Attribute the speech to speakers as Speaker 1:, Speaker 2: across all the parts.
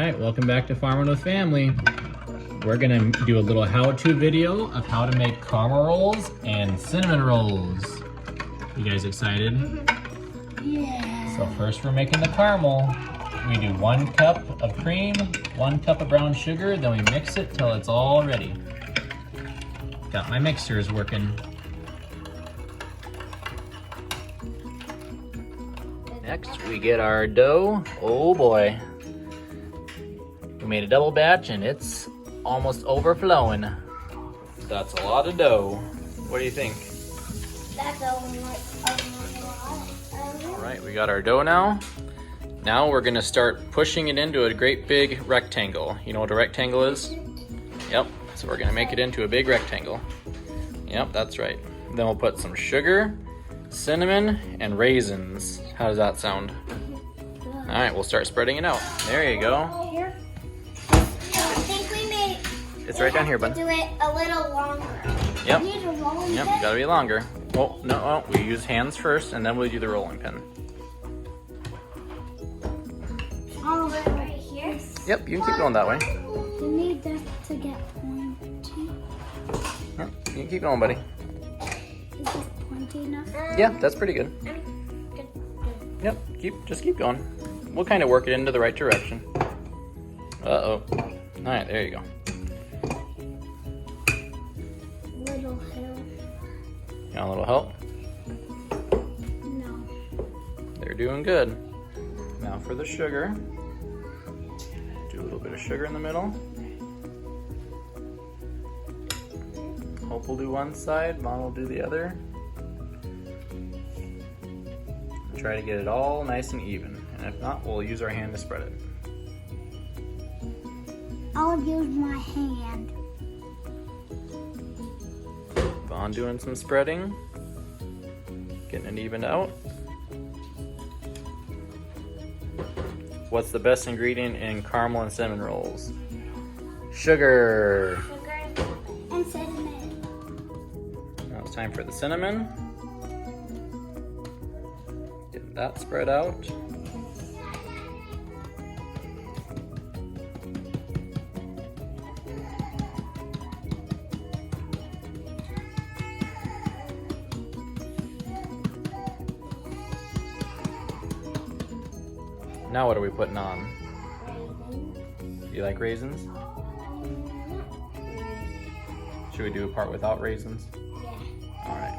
Speaker 1: Alright, welcome back to Farming with Family. We're gonna do a little how-to video of how to make caramel rolls and cinnamon rolls. You guys excited?
Speaker 2: Yeah.
Speaker 1: So first we're making the caramel. We do 1 cup of cream, 1 cup of brown sugar, then we mix it till it's all ready. Got my mixers working. Next we get our dough. Oh boy. We made a double batch and it's almost overflowing. That's a lot of dough. What do you think?
Speaker 2: That's a lot.
Speaker 1: All right, we got our dough now. Now we're gonna start pushing it into a great big rectangle. You know what a rectangle is? Yep, so we're gonna make it into a big rectangle. Yep, that's right. Then we'll put some sugar, cinnamon, and raisins. How does that sound? All right, we'll start spreading it out. There you go.
Speaker 2: Here. I think we may.
Speaker 1: It's right down here, bud.
Speaker 2: Do it a little longer.
Speaker 1: Yep.
Speaker 2: We need a rolling
Speaker 1: Yep,
Speaker 2: pin?
Speaker 1: gotta be longer. Oh, no, we use hands first and then we'll do the rolling pin.
Speaker 2: Oh, right here.
Speaker 1: Yep, you can keep going that way.
Speaker 2: You need that to get pointy.
Speaker 1: Yep, you can keep going, buddy.
Speaker 2: Is it pointy enough?
Speaker 1: Yeah, that's pretty good.
Speaker 2: Good.
Speaker 1: Yep, just keep going. We'll kind of work it into the right direction. Uh-oh. All right, there you go.
Speaker 2: Little hill.
Speaker 1: You want a little help?
Speaker 2: No.
Speaker 1: They're doing good. Now for the sugar. Do a little bit of sugar in the middle. Hope will do one side, Mom will do the other. Try to get it all nice and even. And if not, we'll use our hand to spread it.
Speaker 2: I'll use my hand.
Speaker 1: Vaughn doing some spreading. Getting it evened out. What's the best ingredient in caramel and cinnamon rolls? Sugar.
Speaker 2: Sugar and cinnamon.
Speaker 1: Now it's time for the cinnamon. Get that spread out. Now what are we putting on? Do you like raisins? Should we do a part without raisins?
Speaker 2: Yeah.
Speaker 1: All right.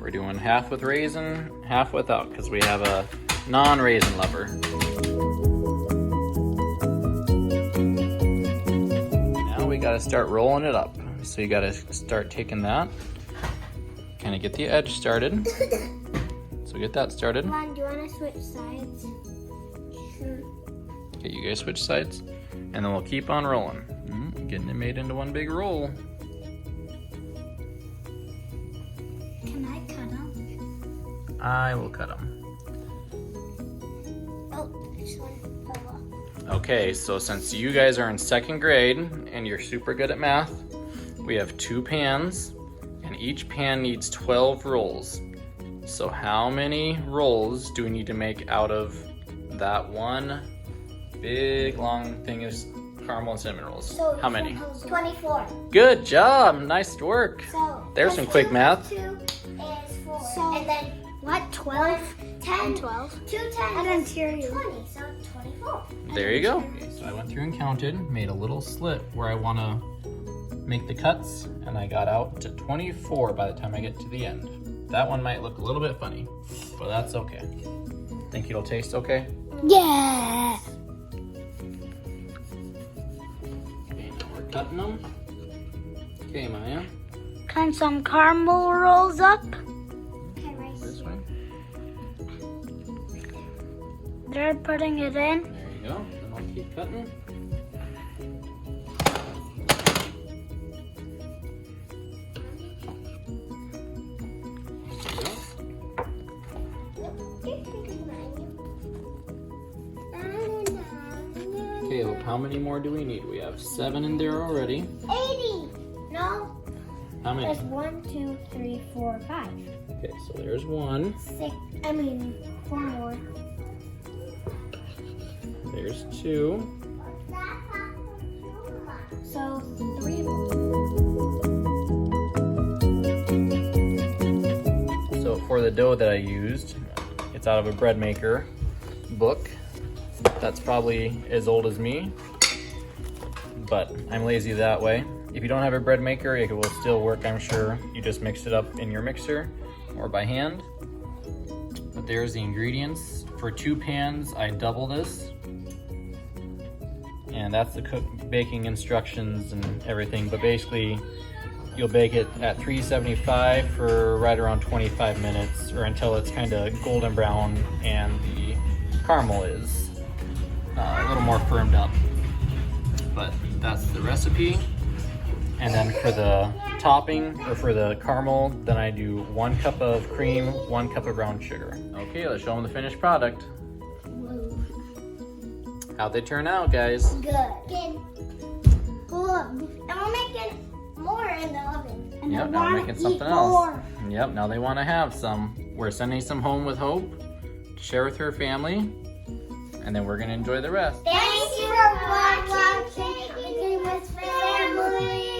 Speaker 1: We're doing half with raisin, half without, because we have a non-raisin lover. Now we gotta start rolling it up. So you gotta start taking that, kind of get the edge started. So get that started.
Speaker 2: Mom, do you want to switch sides? Sure.
Speaker 1: Okay, you guys switch sides, and then we'll keep on rolling. Getting it made into one big roll.
Speaker 2: Can I cut them?
Speaker 1: I will cut them.
Speaker 2: Oh, this one fell off.
Speaker 1: Okay, so since you guys are in 2nd grade and you're super good at math, we have 2 pans, and each pan needs 12 rolls. So how many rolls do we need to make out of that one big long thing of caramel and cinnamon rolls?
Speaker 2: So
Speaker 1: How many?
Speaker 2: 24.
Speaker 1: Good job, nice work.
Speaker 2: So
Speaker 1: There's some quick math.
Speaker 2: 2 is 4. So, and then what? 12? 10, 12. 2 10. And then 20. So 24.
Speaker 1: There you go. Okay, so I went through and counted, made a little slit where I want to make the cuts, and I got out to 24 by the time I get to the end. That one might look a little bit funny, but that's okay. Think it'll taste okay?
Speaker 2: Yeah.
Speaker 1: Okay, now we're cutting them. Okay, Maya.
Speaker 2: Can some caramel rolls up?
Speaker 1: This way.
Speaker 2: They're putting it in.
Speaker 1: There you go. Then I'll keep cutting. Caleb, how many more do we need? We have 7 in there already.
Speaker 2: 80. No.
Speaker 1: How how many?
Speaker 2: There's 1, 2, 3, 4, 5.
Speaker 1: Okay, so there's 1.
Speaker 2: 4 more.
Speaker 1: There's 2.
Speaker 2: So 3 more.
Speaker 1: So for the dough that I used, it's out of a bread maker book. That's probably as old as me, but I'm lazy that way. If you don't have a bread maker, it will still work, I'm sure. You just mix it up in your mixer or by hand. But there's the ingredients. For 2 pans, I double this. And that's the baking instructions and everything. But basically, you'll bake it at 375 for right around 25 minutes or until it's kind of golden brown and the caramel is a little more firmed up. But that's the recipe. And then for the topping, or for the caramel, then I do 1 cup of cream, 1 cup of brown sugar. Okay, let's show them the finished product. How'd they turn out, guys?
Speaker 2: Good. Good. And we're making more in the oven. And
Speaker 1: Yep, now we're making something else. Yep, now they want to have some. We're sending some home with Hope to share with her family, and then we're going to enjoy the rest.
Speaker 2: Thanks for watching with family.